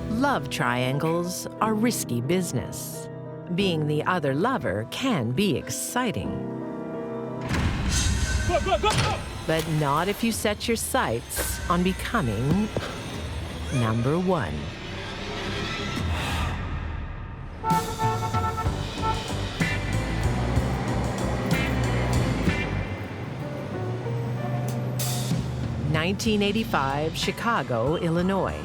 Love triangles are risky business. Being the other lover can be exciting. Go, go, go, go! But not if you set your sights on becoming number one. (1985) Chicago, Illinois.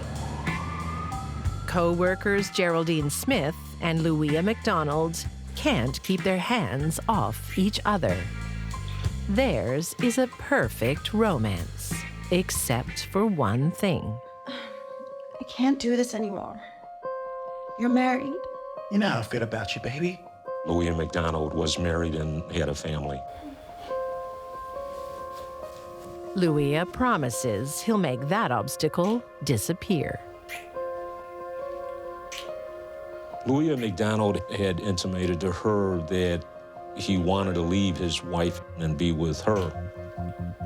Co-workers Geraldine Smith and Louia McDonald can't keep their hands off each other. Theirs is a perfect romance, except for one thing. I can't do this anymore. You're married. You know how I feel about you, baby. Louia McDonald was married and had a family. Louia promises he'll make that obstacle disappear. Louia McDonald had intimated to her that he wanted to leave his wife and be with her.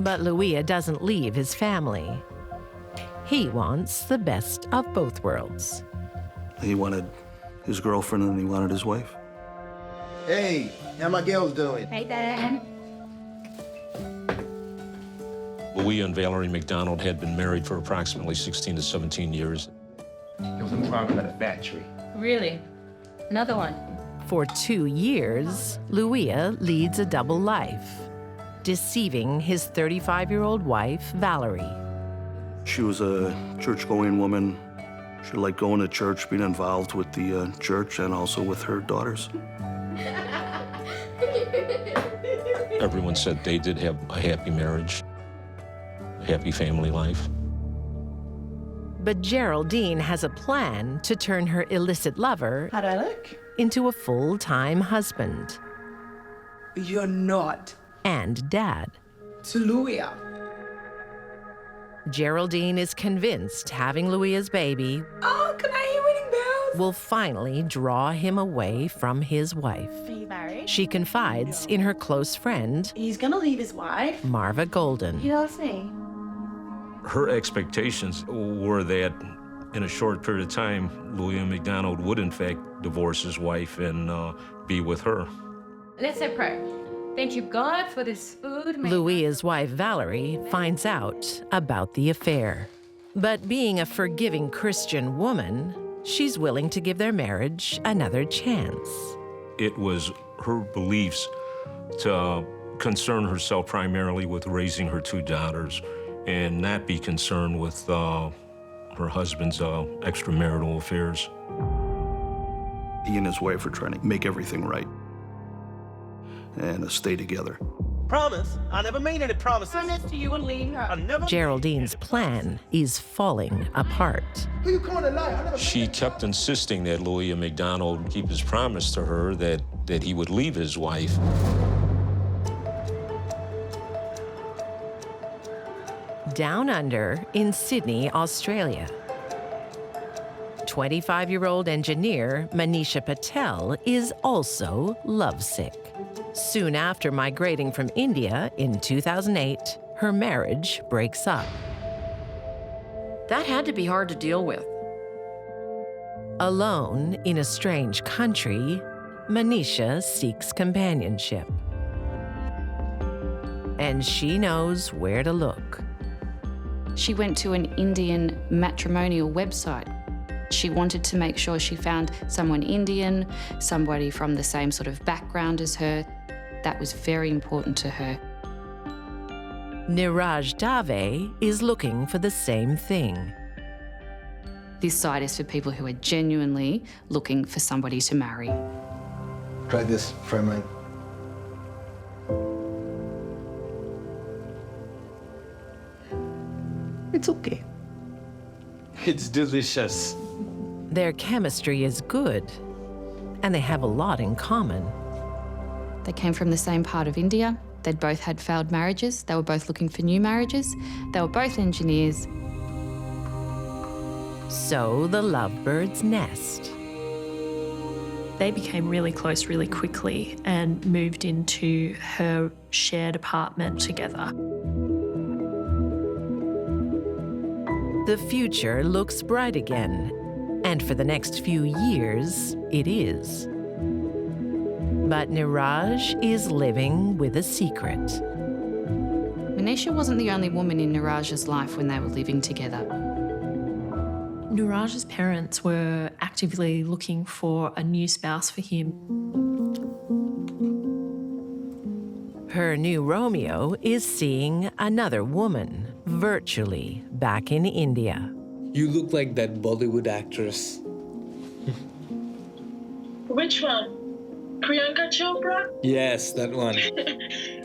But Louia doesn't leave his family. He wants the best of both worlds. He wanted his girlfriend and he wanted his wife. Hey, how my girls doing? Hey, Dad. Louia and Valerie McDonald had been married for approximately 16 to 17 years. There was a problem at the factory. Really? Another one? For 2 years, Louia leads a double life, deceiving his 35-year-old wife, Valerie. She was a church-going woman. She liked going to church, being involved with the church and also with her daughters. Everyone said they did have a happy marriage, a happy family life. But Geraldine has a plan to turn her illicit lover How'd I look? into a full-time husband You're not and dad. to Louia. Geraldine is convinced having Louia's baby Oh, can I hear wedding bells? will finally draw him away from his wife. Hey, Barry. She confides in her close friend, He's gonna leave his wife. Marva Golden. He loves me. Her expectations were that in a short period of time, Louia McDonald would in fact divorce his wife and be with her. Let's say prayer. Thank you, God, for this food. Louia's wife, Valerie, finds out about the affair. But being a forgiving Christian woman, she's willing to give their marriage another chance. It was her beliefs to concern herself primarily with raising her 2 daughters and not be concerned with her husband's extramarital affairs. He and his wife were trying to make everything right and stay together. Promise? I never made any promises. Promise to you and leave her. I never. Geraldine's plan is falling apart. Who you calling a liar? I never She made- kept insisting that Louia McDonald keep his promise to her that he would leave his wife. Down under in Sydney, Australia, 25-year-old engineer Manisha Patel is also lovesick. Soon after migrating from India in 2008, her marriage breaks up. That had to be hard to deal with. Alone in a strange country, Manisha seeks companionship. And she knows where to look. She went to an Indian matrimonial website. She wanted to make sure she found someone Indian, somebody from the same sort of background as her. That was very important to her. Niraj Dave is looking for the same thing. This site is for people who are genuinely looking for somebody to marry. Try this, friend mine. It's okay. It's delicious. Their chemistry is good, and they have a lot in common. They came from the same part of India. They'd both had failed marriages. They were both looking for new marriages. They were both engineers. So the lovebirds nest. They became really close really quickly and moved into her shared apartment together. The future looks bright again, and for the next few years, it is. But Niraj is living with a secret. Manisha wasn't the only woman in Niraj's life when they were living together. Niraj's parents were actively looking for a new spouse for him. Her new Romeo is seeing another woman, virtually back in India. You look like that Bollywood actress. Which one? Priyanka Chopra? Yes, that one.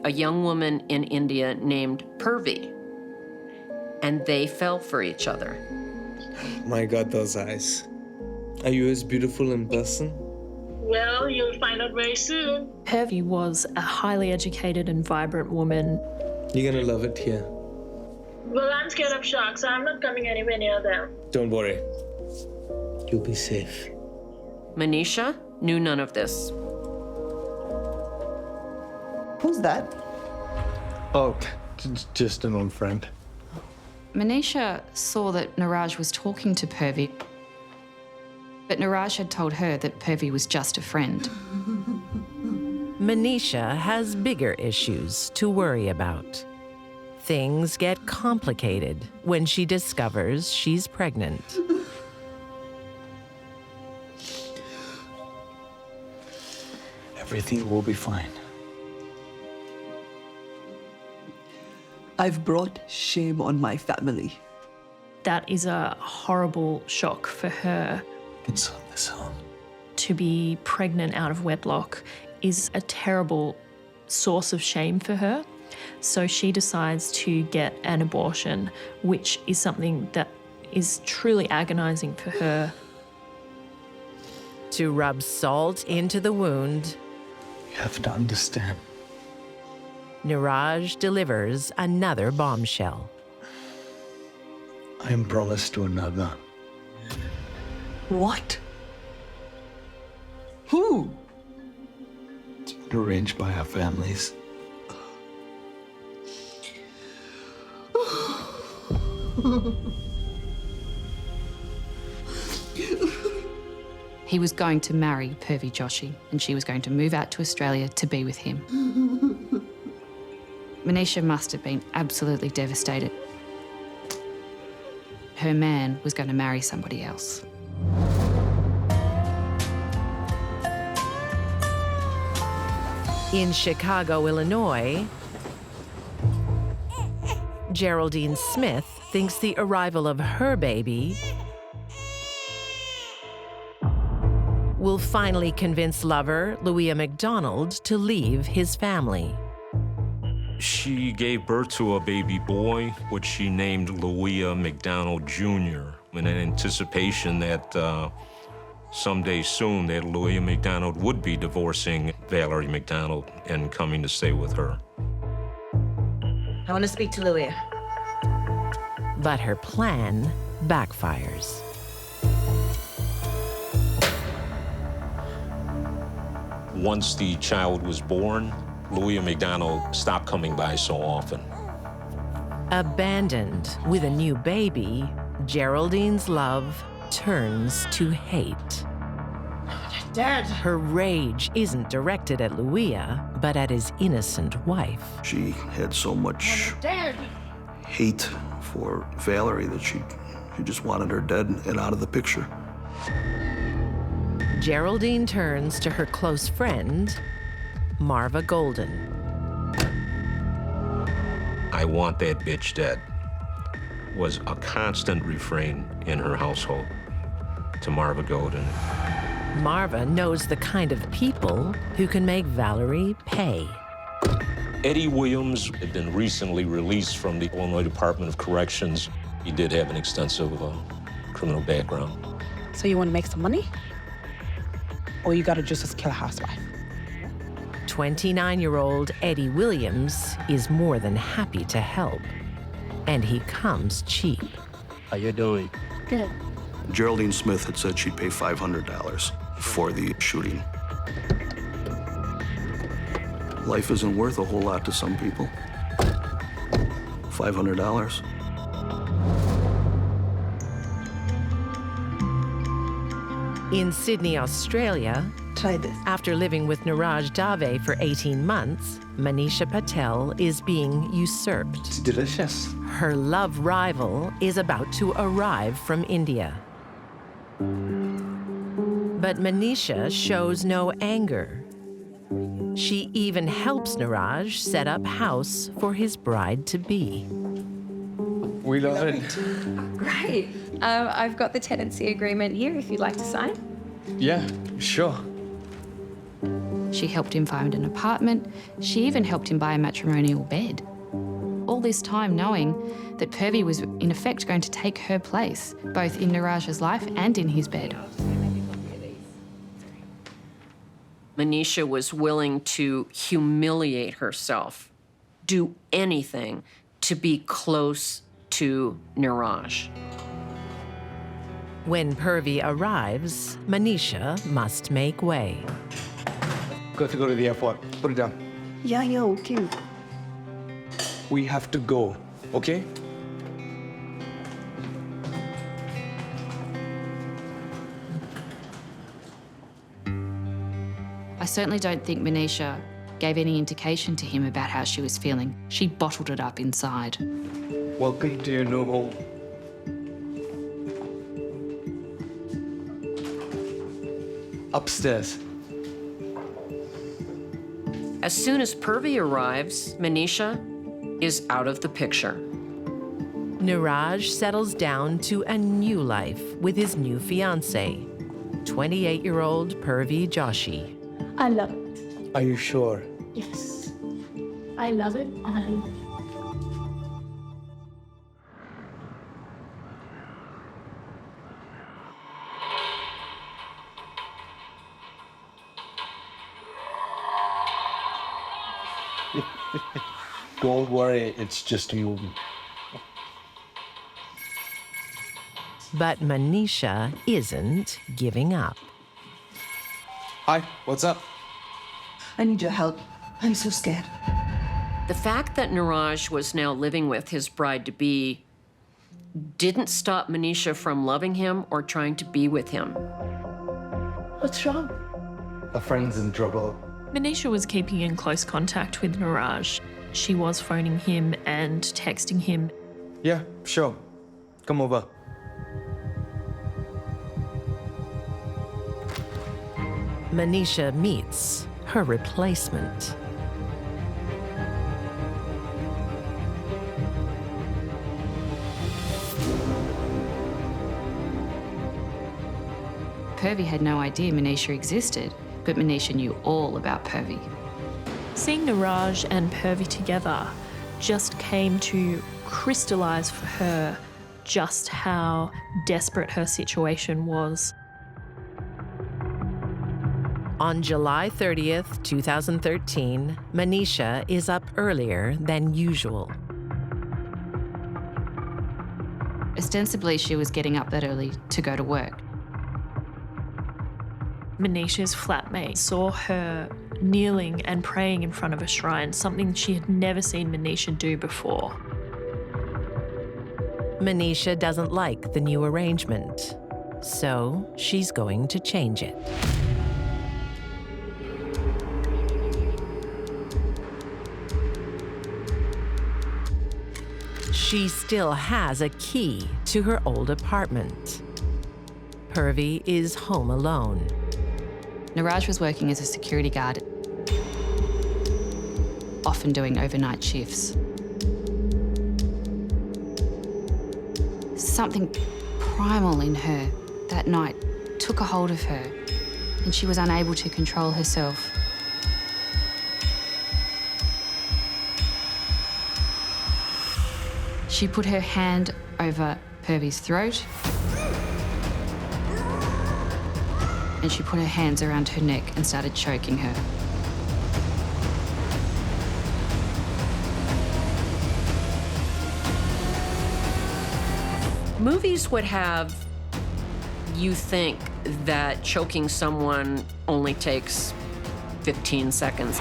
A young woman in India named Pervy, and they fell for each other. My God, those eyes. Are you as beautiful in person? Well, you'll find out very soon. Pervy was a highly educated and vibrant woman. You're gonna love it here. Well, I'm scared of sharks, so I'm not coming anywhere near them. Don't worry. You'll be safe. Manisha knew none of this. Who's that? Oh, just an old friend. Manisha saw that Niraj was talking to Pervy, but Niraj had told her that Pervy was just a friend. Manisha has bigger issues to worry about. Things get complicated when she discovers she's pregnant. Everything will be fine. I've brought shame on my family. That is a horrible shock for her. It's on this home. To be pregnant out of wedlock is a terrible source of shame for her. So she decides to get an abortion, which is something that is truly agonizing for her. To rub salt into the wound, You have to understand. Niraj delivers another bombshell. I am promised to another. What? Who? It's been arranged by our families. He was going to marry Pervy Joshi, and she was going to move out to Australia to be with him. Manisha must have been absolutely devastated. Her man was going to marry somebody else. In Chicago, Illinois, Geraldine Smith thinks the arrival of her baby will finally convince lover Louis McDonald to leave his family. She gave birth to a baby boy, which she named Louis McDonald Jr., in anticipation that someday soon that Louis McDonald would be divorcing Valerie McDonald and coming to stay with her. I want to speak to Louis. But her plan backfires. Once the child was born, Louis McDonald stopped coming by so often. Abandoned with a new baby, Geraldine's love turns to hate. Dad! Her rage isn't directed at Louia, but at his innocent wife. She had so much Dad! hate for Valerie that she just wanted her dead and out of the picture. Geraldine turns to her close friend, Marva Golden. I want that bitch dead was a constant refrain in her household to Marva Golden. Marva knows the kind of people who can make Valerie pay. Eddie Williams had been recently released from the Illinois Department of Corrections. He did have an extensive criminal background. So you want to make some money? Or you gotta just kill a housewife? 29-year-old Eddie Williams is more than happy to help. And he comes cheap. How you doing? Good. Geraldine Smith had said she'd pay $500 for the shooting. Life isn't worth a whole lot to some people. $500. In Sydney, Australia, Try this. after living with Niraj Dave for 18 months, Manisha Patel is being usurped. It's delicious. Her love rival is about to arrive from India. But Manisha shows no anger. She even helps Niraj set up house for his bride-to-be. We love it. Great. I've got the tenancy agreement here if you'd like to sign. Yeah, sure. She helped him find an apartment. She even helped him buy a matrimonial bed. All this time knowing that Pervy was in effect going to take her place, both in Niraj's life and in his bed. Manisha was willing to humiliate herself, do anything to be close to Niraj. When Pervy arrives, Manisha must make way. Got to go to the airport. Put it down. Yeah, okay. We have to go, okay? I certainly don't think Manisha gave any indication to him about how she was feeling. She bottled it up inside. Welcome to your new home. Upstairs. As soon as Pervy arrives, Manisha is out of the picture. Niraj settles down to a new life with his new fiancée, 28-year-old Pervy Joshi. I love it. Are you sure? Yes. I love it. Don't worry, it's just a movie. But Manisha isn't giving up. Hi, what's up? I need your help. I'm so scared. The fact that Niraj was now living with his bride-to-be didn't stop Manisha from loving him or trying to be with him. What's wrong? A friend's in trouble. Manisha was keeping in close contact with Niraj. She was phoning him and texting him. Yeah, sure. Come over. Manisha meets her replacement. Pervy had no idea Manisha existed, but Manisha knew all about Pervy. Seeing Niraj and Pervy together just came to crystallize for her just how desperate her situation was. On July 30th, 2013, Manisha is up earlier than usual. Ostensibly, she was getting up that early to go to work. Manisha's flatmate saw her kneeling and praying in front of a shrine, something she had never seen Manisha do before. Manisha doesn't like the new arrangement, so she's going to change it. She still has a key to her old apartment. Pervy is home alone. Niraj was working as a security guard, often doing overnight shifts. Something primal in her that night took a hold of her, and she was unable to control herself. She put her hand over Pervy's throat, and she put her hands around her neck and started choking her. Movies would have you think that choking someone only takes 15 seconds.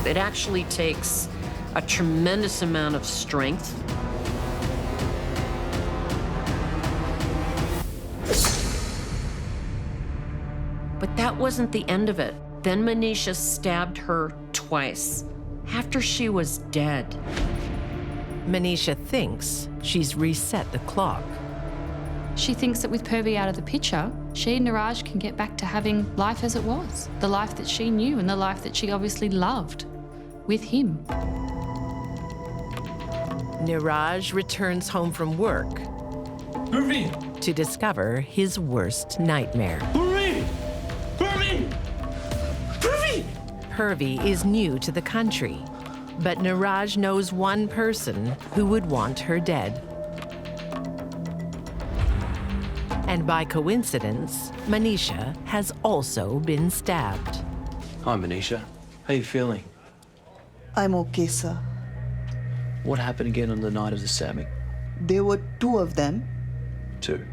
It actually takes a tremendous amount of strength. But that wasn't the end of it. Then Manisha stabbed her twice, after she was dead. Manisha thinks she's reset the clock. She thinks that with Pervy out of the picture, she and Niraj can get back to having life as it was, the life that she knew and the life that she obviously loved with him. Niraj returns home from work Pervy! to discover his worst nightmare. Pervy! Pervy! Pervy! Pervy is new to the country, but Niraj knows one person who would want her dead. And by coincidence, Manisha has also been stabbed. Hi, Manisha. How you feeling? I'm okay, sir. What happened again on the night of the stabbing? There were two of them. Two.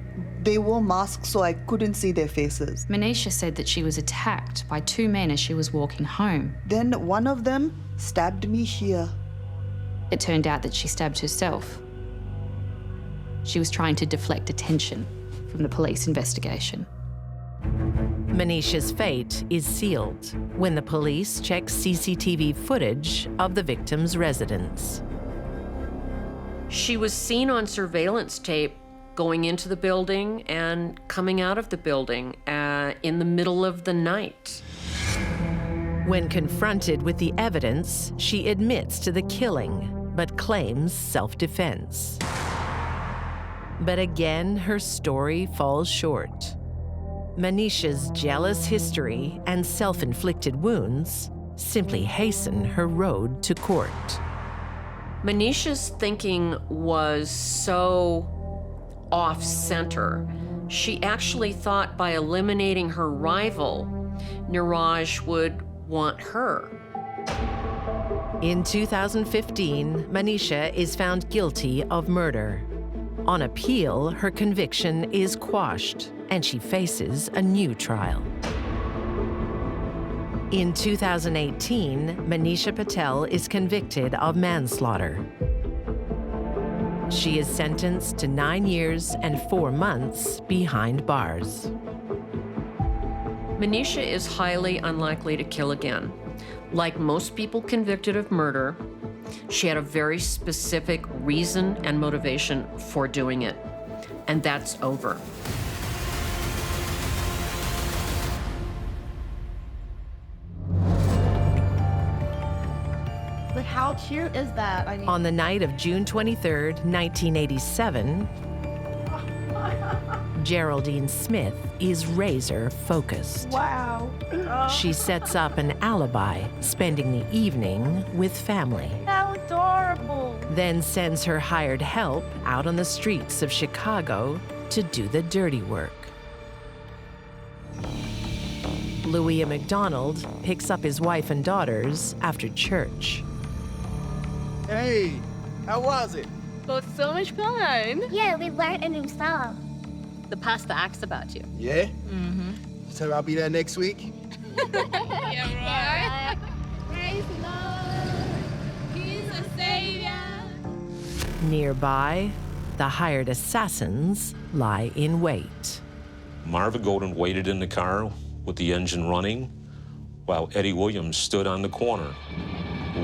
They wore masks, so I couldn't see their faces. Manisha said that she was attacked by two men as she was walking home. Then one of them stabbed me here. It turned out that she stabbed herself. She was trying to deflect attention from the police investigation. Manisha's fate is sealed when the police check CCTV footage of the victim's residence. She was seen on surveillance tape going into the building and coming out of the building in the middle of the night. When confronted with the evidence, she admits to the killing, but claims self-defense. But again, her story falls short. Manisha's jealous history and self-inflicted wounds simply hasten her road to court. Manisha's thinking was so off-center. She actually thought by eliminating her rival, Niraj would want her. In 2015, Manisha is found guilty of murder. On appeal, her conviction is quashed, and she faces a new trial. In 2018, Manisha Patel is convicted of manslaughter. She is sentenced to 9 years and 4 months behind bars. Manisha is highly unlikely to kill again. Like most people convicted of murder, she had a very specific reason and motivation for doing it, and that's over. But how cute is that? I mean, On the night of June 23, 1987, Geraldine Smith is razor-focused. wow. She sets up an alibi, spending the evening with family. How adorable. Then sends her hired help out on the streets of Chicago to do the dirty work. Louis McDonald picks up his wife and daughters after church. Hey, how was it? It was so much fun. Yeah, we learned a new song. The pastor asked about you. Yeah? Mm-hmm. So I'll be there next week? Yeah, right. Praise the Lord. He's a savior. Nearby, the hired assassins lie in wait. Marvin Golden waited in the car with the engine running, while Eddie Williams stood on the corner,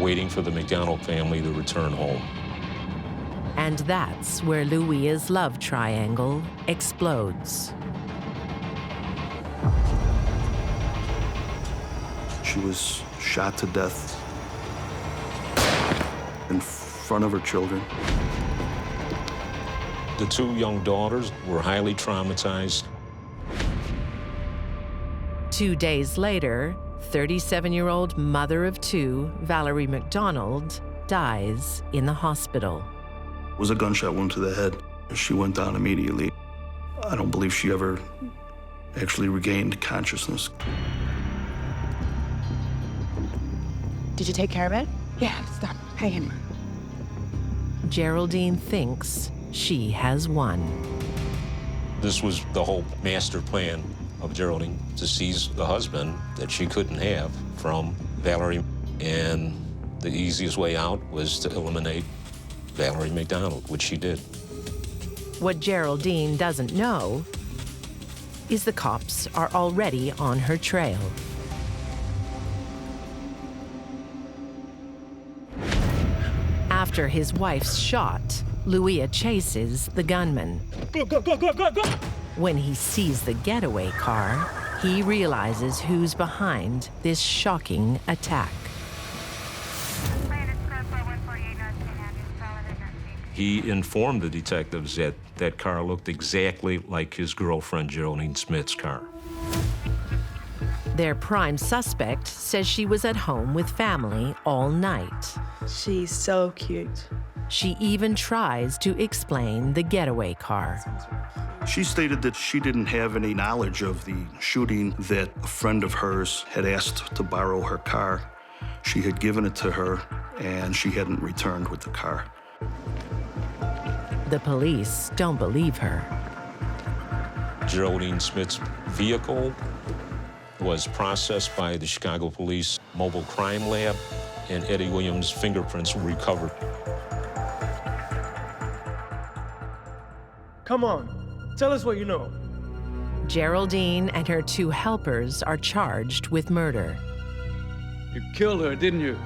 waiting for the McDonald family to return home. And that's where Louia's love triangle explodes. She was shot to death in front of her children. The two young daughters were highly traumatized. 2 days later, 37-year-old mother of two, Valerie McDonald, dies in the hospital. It was a gunshot wound to the head. She went down immediately. I don't believe she ever actually regained consciousness. Did you take care of it? Yeah, stop. Pay him. Geraldine thinks she has won. This was the whole master plan of Geraldine, to seize the husband that she couldn't have from Valerie. And the easiest way out was to eliminate Valerie McDonald, which she did. What Geraldine doesn't know is the cops are already on her trail. After his wife's shot, Louis chases the gunman. Go, go, go, go, go, go! When he sees the getaway car, he realizes who's behind this shocking attack. He informed the detectives that that car looked exactly like his girlfriend Geraldine Smith's car. Their prime suspect says she was at home with family all night. She's so cute. She even tries to explain the getaway car. She stated that she didn't have any knowledge of the shooting, that a friend of hers had asked to borrow her car. She had given it to her, and she hadn't returned with the car. The police don't believe her. Geraldine Smith's vehicle was processed by the Chicago Police Mobile Crime Lab, and Eddie Williams' fingerprints were recovered. Come on, tell us what you know. Geraldine and her two helpers are charged with murder. You killed her, didn't you?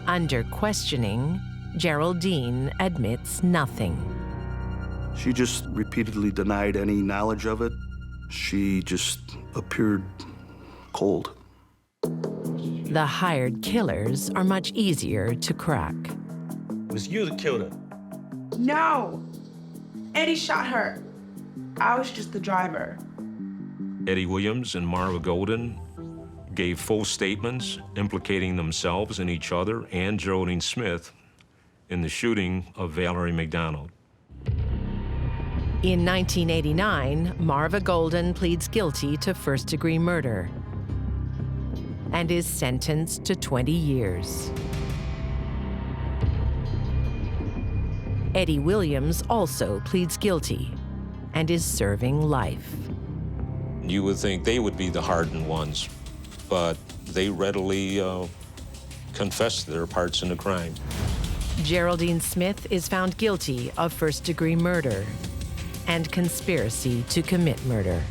Under questioning, Geraldine admits nothing. She just repeatedly denied any knowledge of it. She just appeared cold. The hired killers are much easier to crack. It was you that killed her. No! Eddie shot her. I was just the driver. Eddie Williams and Marva Golden gave full statements implicating themselves and each other and Geraldine Smith in the shooting of Valerie McDonald. In 1989, Marva Golden pleads guilty to first-degree murder and is sentenced to 20 years. Eddie Williams also pleads guilty and is serving life. You would think they would be the hardened ones, but they readily confessed their parts in the crime. Geraldine Smith is found guilty of first-degree murder and conspiracy to commit murder.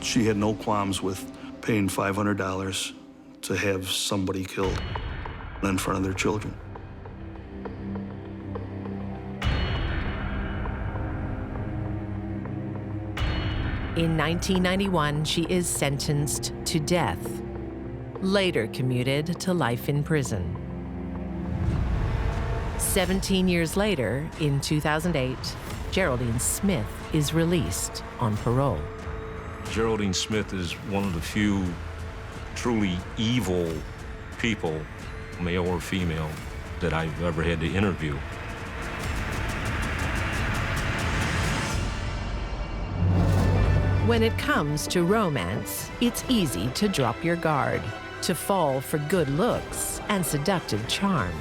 She had no qualms with paying $500 to have somebody killed in front of their children. In 1991, she is sentenced to death, later commuted to life in prison. 17 years later, in 2008, Geraldine Smith is released on parole. Geraldine Smith is one of the few truly evil people, male or female, that I've ever had to interview. When it comes to romance, it's easy to drop your guard, to fall for good looks and seductive charm.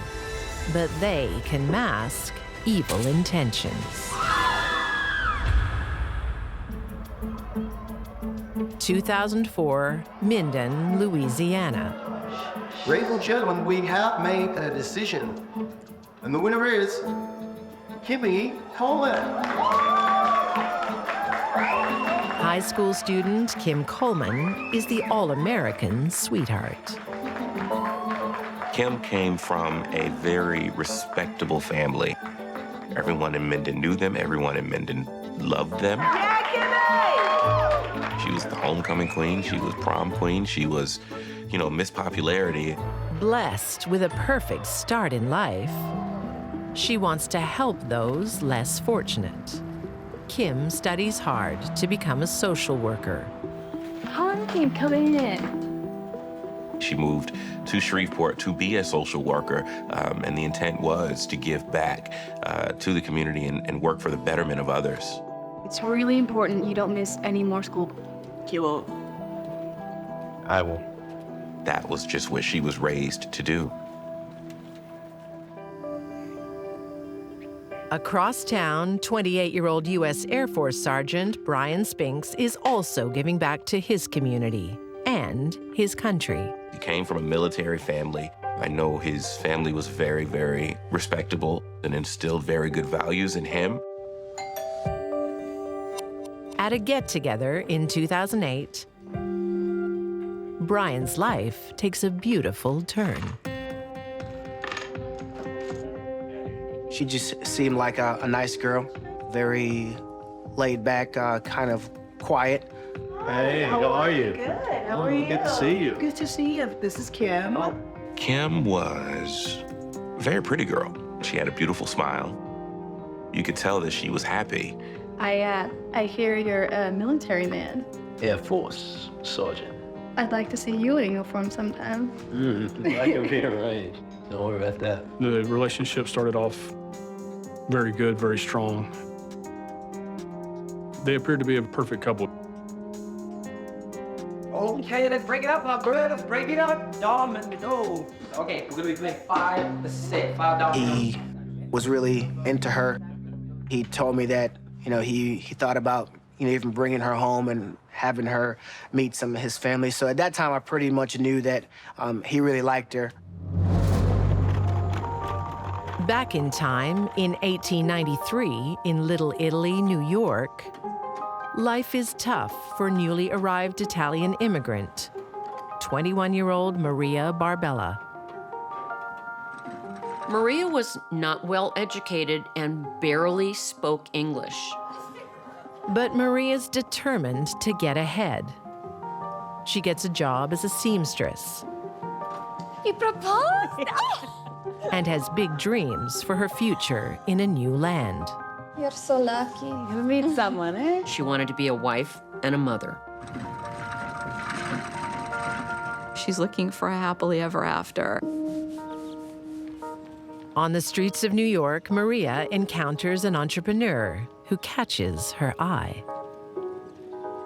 But they can mask evil intentions. 2004, Minden, Louisiana. Ladies and gentlemen, we have made a decision. And the winner is Coleman. High school student Kim Coleman is the all-American sweetheart. Kim came from a very respectable family. Everyone in Minden knew them. Everyone in Minden loved them. She was the homecoming queen. She was prom queen. She was, Miss Popularity. Blessed with a perfect start in life, she wants to help those less fortunate. Kim studies hard to become a social worker. Hi, come in. She moved to Shreveport to be a social worker, and the intent was to give back to the community and work for the betterment of others. It's really important you don't miss any more school. You won't. I will. That was just what she was raised to do. Across town, 28-year-old U.S. Air Force Sergeant Brian Spinks is also giving back to his community and his country. He came from a military family. I know his family was very, very respectable and instilled very good values in him. At a get-together in 2008, Brian's life takes a beautiful turn. She just seemed like a nice girl, very laid back, kind of quiet. Hey, how are you? Good. How are you? Good to see you. Good to see you. This is Kim. Kim was a very pretty girl. She had a beautiful smile. You could tell that she was happy. I hear you're a military man. Air Force Sergeant. I'd like to see you in uniform sometime. I can be right. Don't worry about that. The relationship started off very good, very strong. They appeared to be a perfect couple. Okay, let's break it up, my brother. Let's break it up. Domenico. Okay, we're gonna be playing 5 to 6. $5. He was really into her. He told me that, he thought about, even bringing her home and having her meet some of his family. So at that time, I pretty much knew that he really liked her. Back in time, in 1893, in Little Italy, New York, life is tough for newly arrived Italian immigrant, 21-year-old Maria Barbella. Maria was not well educated and barely spoke English. But Maria's determined to get ahead. She gets a job as a seamstress. You proposed? And has big dreams for her future in a new land. You're so lucky. You meet someone, eh? She wanted to be a wife and a mother. She's looking for a happily ever after. On the streets of New York, Maria encounters an entrepreneur who catches her eye.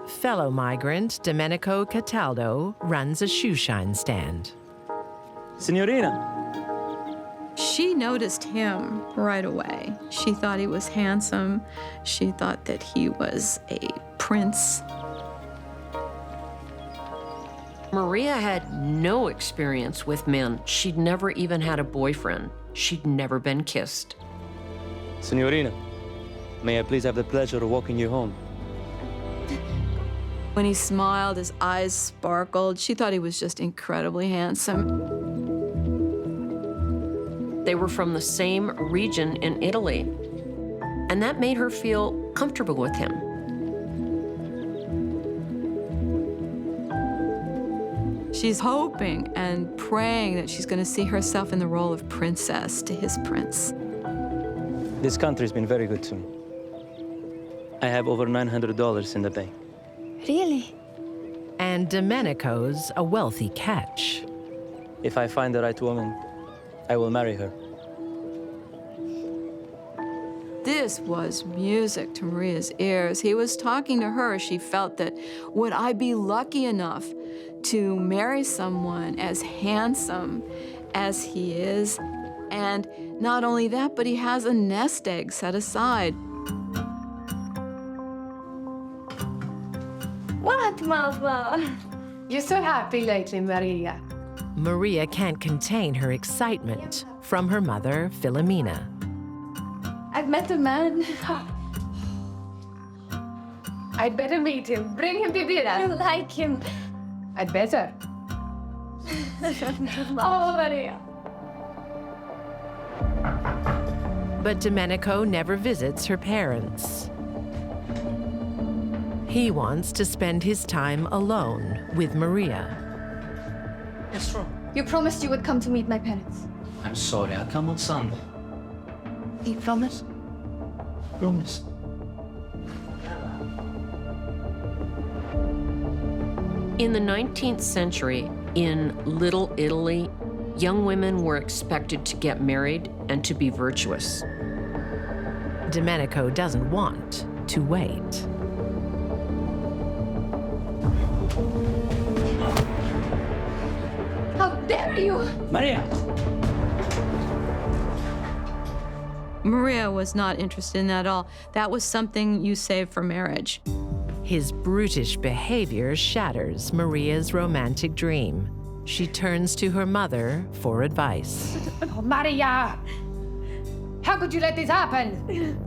Fellow migrant Domenico Cataldo runs a shoe shine stand. Signorina. She noticed him right away. She thought he was handsome. She thought that he was a prince. Maria had no experience with men. She'd never even had a boyfriend. She'd never been kissed. Signorina, may I please have the pleasure of walking you home? When he smiled, his eyes sparkled. She thought he was just incredibly handsome. They were from the same region in Italy, and that made her feel comfortable with him. She's hoping and praying that she's going to see herself in the role of princess to his prince. This country's been very good to me. I have over $900 in the bank. Really? And Domenico's a wealthy catch. If I find the right woman, I will marry her. This was music to Maria's ears. He was talking to her. She felt that, would I be lucky enough to marry someone as handsome as he is? And not only that, but he has a nest egg set aside. What, Mama? You're so happy lately, Maria. Maria can't contain her excitement from her mother, Filomena. I've met a man. I'd better meet him. Bring him to dinner. You like him? I'd better. Oh, Maria. But Domenico never visits her parents. He wants to spend his time alone with Maria. What's wrong? You promised you would come to meet my parents. I'm sorry, I'll come on Sunday. You promise? Promise. In the 19th century, in Little Italy, young women were expected to get married and to be virtuous. Domenico doesn't want to wait. How dare you! Maria! Maria was not interested in that at all. That was something you saved for marriage. His brutish behavior shatters Maria's romantic dream. She turns to her mother for advice. Oh, Maria! How could you let this happen?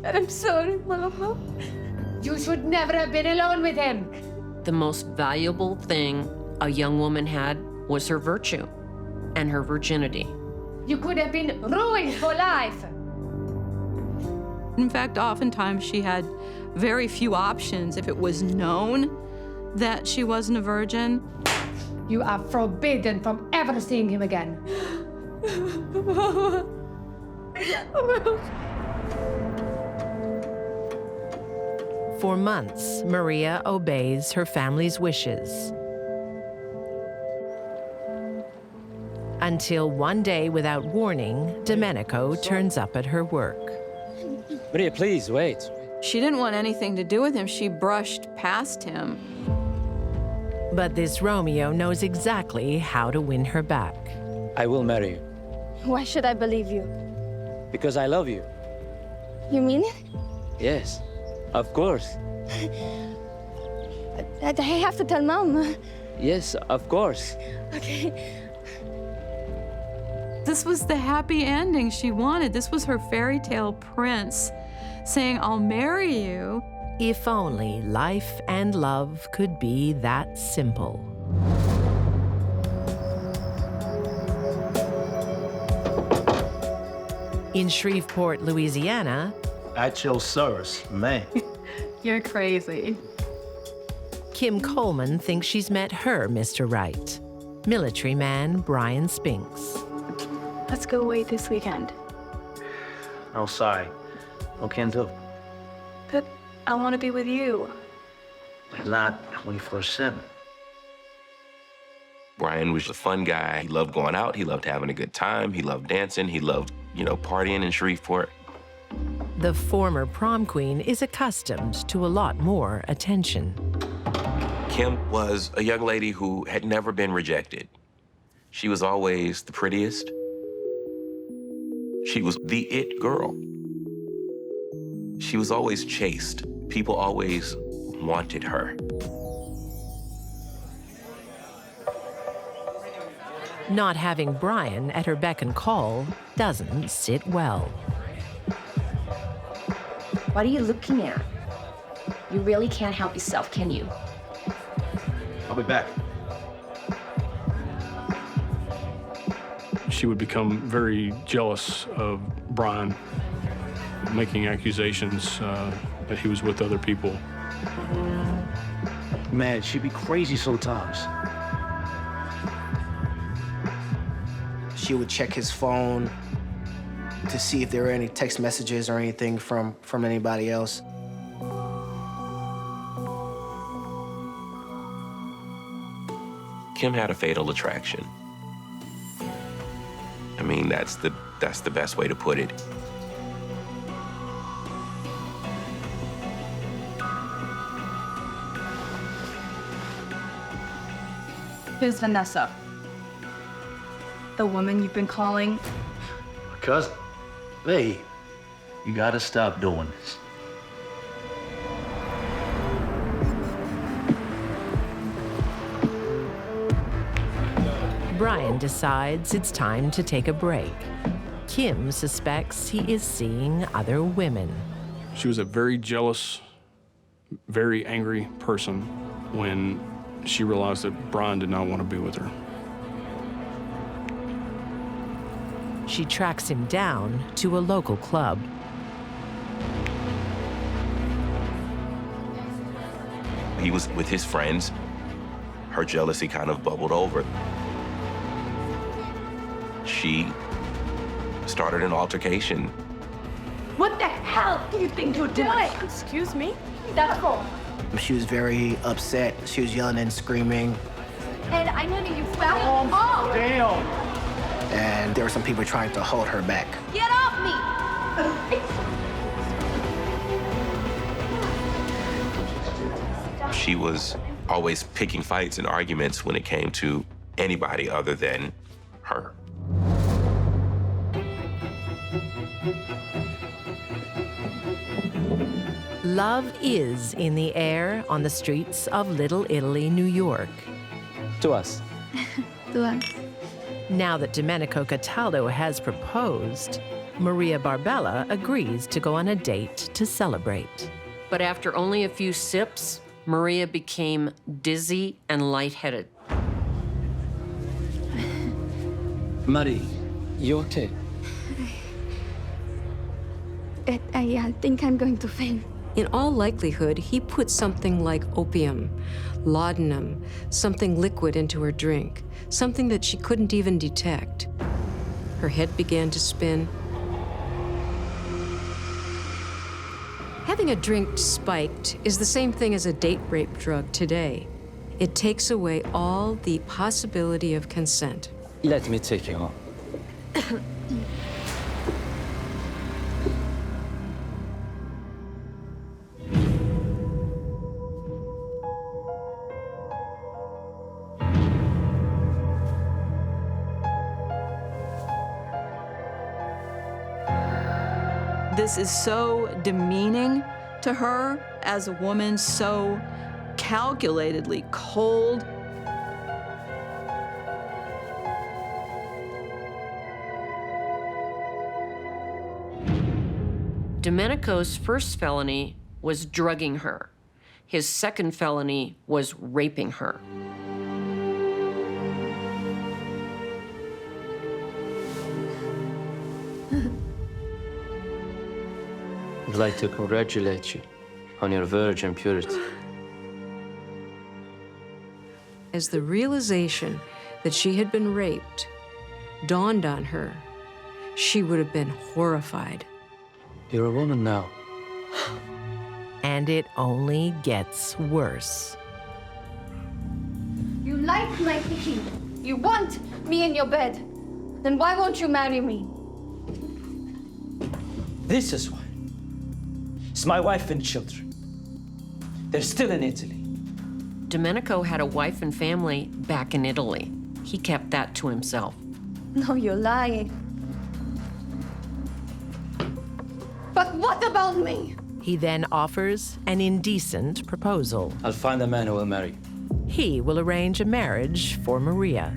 I'm sorry, Mama. You should never have been alone with him. The most valuable thing a young woman had was her virtue and her virginity. You could have been ruined for life. In fact, oftentimes she had very few options if it was known that she wasn't a virgin. You are forbidden from ever seeing him again. For months, Maria obeys her family's wishes. Until one day, without warning, Domenico turns up at her work. Maria, please, wait. She didn't want anything to do with him. She brushed past him. But this Romeo knows exactly how to win her back. I will marry you. Why should I believe you? Because I love you. You mean it? Yes, of course. I have to tell Mom. Yes, of course. Okay. This was the happy ending she wanted. This was her fairy tale prince saying, I'll marry you. If only life and love could be that simple. In Shreveport, Louisiana, At your service, man. You're crazy. Kim Coleman thinks she's met her Mr. Right, military man Brian Spinks. Let's go away this weekend. Oh, sorry. What can do? But I want to be with you. Not 24/7. Brian was a fun guy. He loved going out. He loved having a good time. He loved dancing. He loved, partying in Shreveport. The former prom queen is accustomed to a lot more attention. Kim was a young lady who had never been rejected. She was always the prettiest. She was the it girl. She was always chased. People always wanted her. Not having Brian at her beck and call doesn't sit well. What are you looking at? You really can't help yourself, can you? I'll be back. She would become very jealous of Brian, making accusations that he was with other people. Man, she'd be crazy sometimes. She would check his phone to see if there were any text messages or anything from anybody else. Kim had a fatal attraction. I mean, that's the best way to put it. Here's Vanessa. The woman you've been calling. My cousin. Hey, you gotta stop doing this. Brian decides it's time to take a break. Kim suspects he is seeing other women. She was a very jealous, very angry person when she realized that Brian did not want to be with her. She tracks him down to a local club. He was with his friends. Her jealousy kind of bubbled over. She started an altercation. What the hell do you think you're doing? Excuse me? That's all. She was very upset. She was yelling and screaming. And I know that you found off. Damn! And there were some people trying to hold her back. Get off me! She was always picking fights and arguments when it came to anybody other than her. Love is in the air on the streets of Little Italy, New York. To us. To us. Now that Domenico Cataldo has proposed, Maria Barbella agrees to go on a date to celebrate. But after only a few sips, Maria became dizzy and lightheaded. Marie, you okay? I think I'm going to faint. In all likelihood, he put something like opium, laudanum, something liquid into her drink, something that she couldn't even detect. Her head began to spin. Having a drink spiked is the same thing as a date rape drug today. It takes away all the possibility of consent. Let me take you home. This is so demeaning to her as a woman, so calculatedly cold. Domenico's first felony was drugging her. His second felony was raping her. I'd like to congratulate you on your virgin purity. As the realization that she had been raped dawned on her, she would have been horrified. You're a woman now. And it only gets worse. You like my cooking. You want me in your bed. Then why won't you marry me? This is why. It's my wife and children. They're still in Italy. Domenico had a wife and family back in Italy. He kept that to himself. No, you're lying. But what about me? He then offers an indecent proposal. I'll find a man who will marry. He will arrange a marriage for Maria.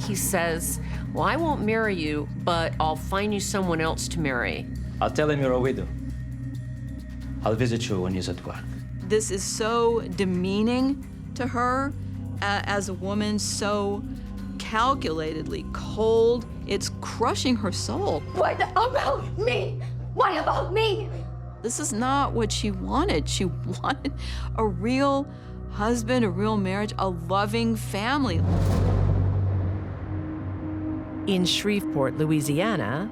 He says, well, I won't marry you, but I'll find you someone else to marry. I'll tell him you're a widow. I'll visit you when he's at work. This is so demeaning to her as a woman, so calculatedly cold. It's crushing her soul. What about me? What about me? This is not what she wanted. She wanted a real husband, a real marriage, a loving family. In Shreveport, Louisiana,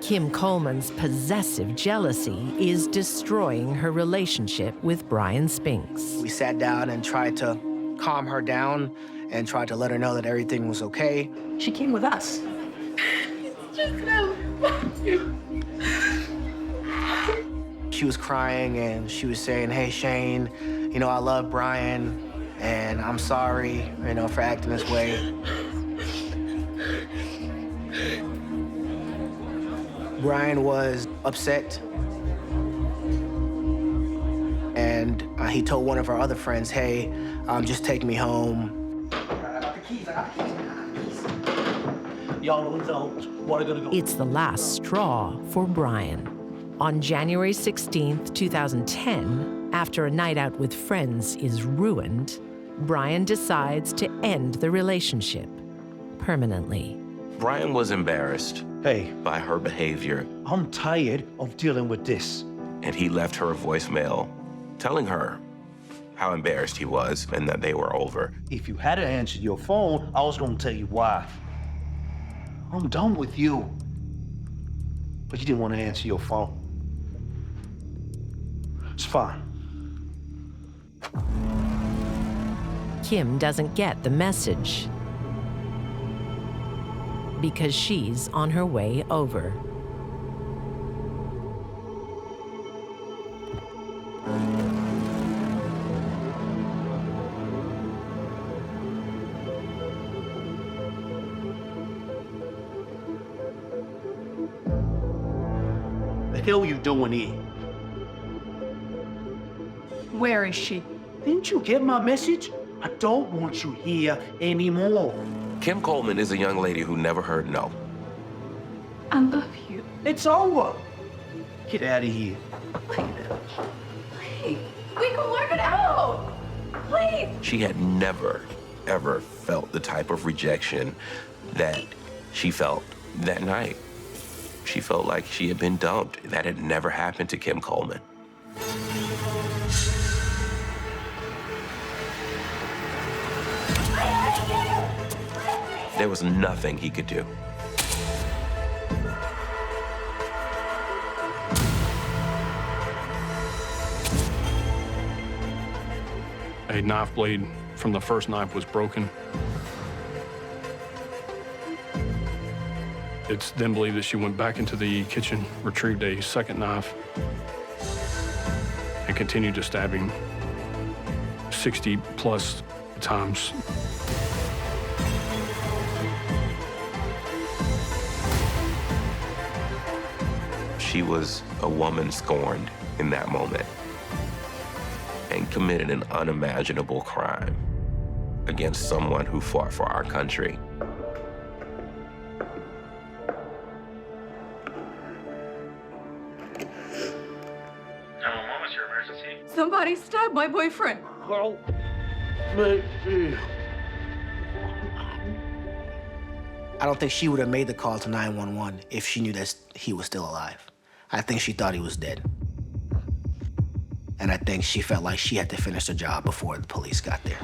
Kim Coleman's possessive jealousy is destroying her relationship with Brian Spinks. We sat down and tried to calm her down and tried to let her know that everything was okay. She came with us. She was crying and she was saying, hey, Shane, you know, I love Brian and I'm sorry, you know, for acting this way. Brian was upset, and he told one of our other friends, hey, just take me home. Y'all adults, what are gonna go? It's the last straw for Brian. On January 16th, 2010, after a night out with friends is ruined, Brian decides to end the relationship permanently. Brian was embarrassed by her behavior. I'm tired of dealing with this. And he left her a voicemail telling her how embarrassed he was and that they were over. If you hadn't answered your phone, I was gonna tell you why. I'm done with you. But you didn't want to answer your phone. It's fine. Kim doesn't get the message because she's on her way over. hell you doing here? Where is she? Didn't you get my message? I don't want you here anymore. Kim Coleman is a young lady who never heard no. I love you. It's over. Get out of here. Please, we can work it out. Please. She had never, ever felt the type of rejection that she felt that night. She felt like she had been dumped. That had never happened to Kim Coleman. There was nothing he could do. A knife blade from the first knife was broken. It's then believed that she went back into the kitchen, retrieved a second knife, and continued to stab him 60+ times. She was a woman scorned in that moment and committed an unimaginable crime against someone who fought for our country. What's your emergency? Somebody stabbed my boyfriend. Help me. I don't think she would have made the call to 911 if she knew that he was still alive. I think she thought he was dead. And I think she felt like she had to finish the job before the police got there.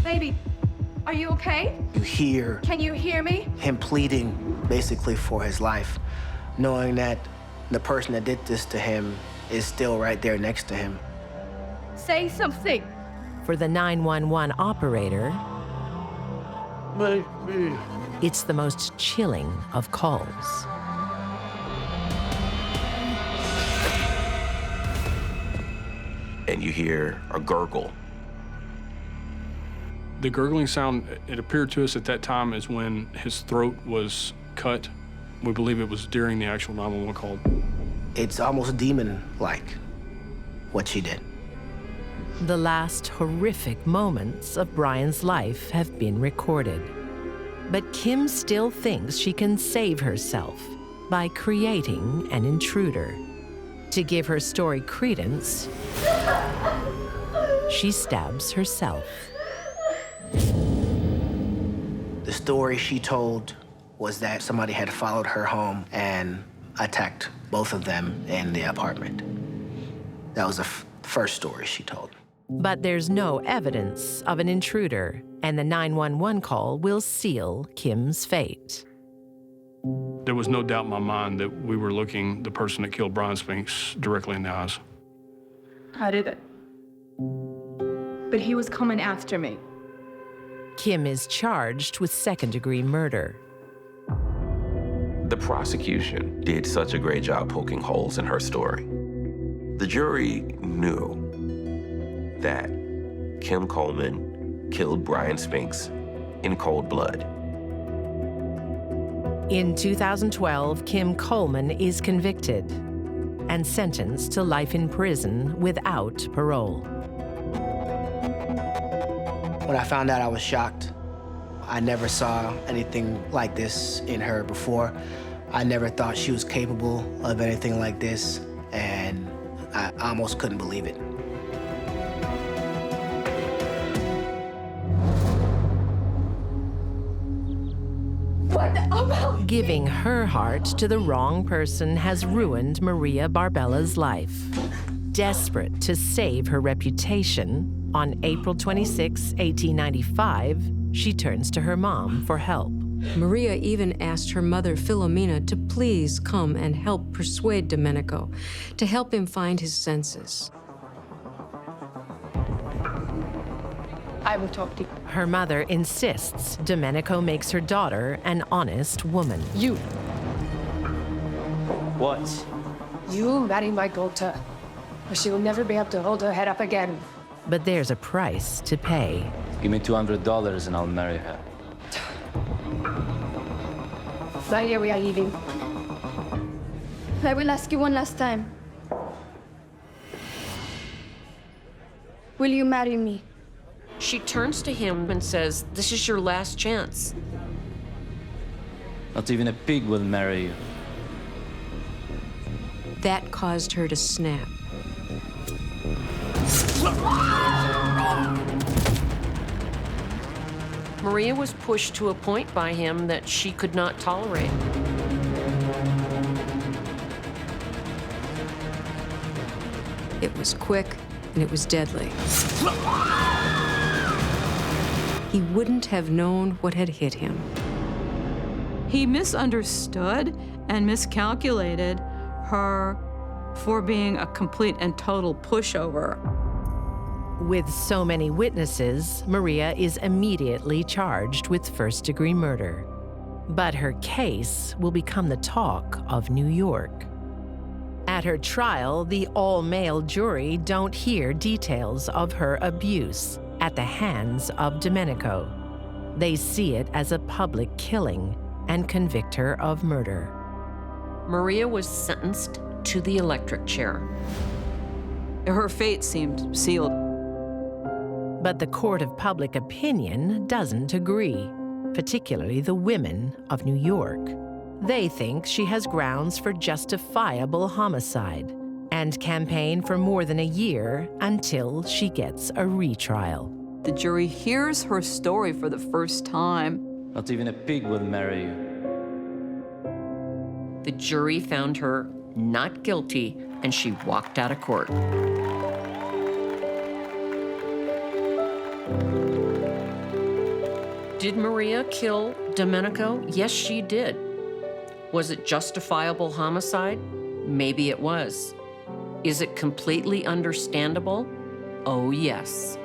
Baby, are you okay? You hear Can you hear me? him pleading basically for his life, knowing that the person that did this to him is still right there next to him. Say something. For the 911 operator, it's the most chilling of calls. And you hear a gurgle. The gurgling sound, it appeared to us at that time, is when his throat was cut. We believe it was during the actual 911 call. It's almost demon-like, what she did. The last horrific moments of Brian's life have been recorded. But Kim still thinks she can save herself by creating an intruder. To give her story credence, she stabs herself. The story she told was that somebody had followed her home and attacked both of them in the apartment. That was the first story she told. But there's no evidence of an intruder, and the 911 call will seal Kim's fate. There was no doubt in my mind that we were looking the person that killed Brian Spinks directly in the eyes. I did it. But he was coming after me. Kim is charged with second-degree murder. The prosecution did such a great job poking holes in her story. The jury knew that Kim Coleman killed Brian Spinks in cold blood. In 2012, Kim Coleman is convicted and sentenced to life in prison without parole. When I found out, I was shocked. I never saw anything like this in her before. I never thought she was capable of anything like this, and I almost couldn't believe it. Giving her heart to the wrong person has ruined Maria Barbella's life. Desperate to save her reputation, on April 26, 1895, she turns to her mom for help. Maria even asked her mother, Philomena, to please come and help persuade Domenico, to help him find his senses. I will talk to you. Her mother insists Domenico makes her daughter an honest woman. You. What? You marry my daughter, or she will never be able to hold her head up again. But there's a price to pay. Give me $200 and I'll marry her. Now here we are leaving. I will ask you one last time. Will you marry me? She turns to him and says, "This is your last chance." Not even a pig will marry you. That caused her to snap. Maria was pushed to a point by him that she could not tolerate. It was quick and it was deadly. He wouldn't have known what had hit him. He misunderstood and miscalculated her for being a complete and total pushover. With so many witnesses, Maria is immediately charged with first-degree murder. But her case will become the talk of New York. At her trial, the all-male jury don't hear details of her abuse at the hands of Domenico. They see it as a public killing and convict her of murder. Maria was sentenced to the electric chair. Her fate seemed sealed. But the court of public opinion doesn't agree, particularly the women of New York. They think she has grounds for justifiable homicide and campaign for more than a year until she gets a retrial. The jury hears her story for the first time. Not even a pig will marry you. The jury found her not guilty, and she walked out of court. Did Maria kill Domenico? Yes, she did. Was it justifiable homicide? Maybe it was. Is it completely understandable? Oh, yes.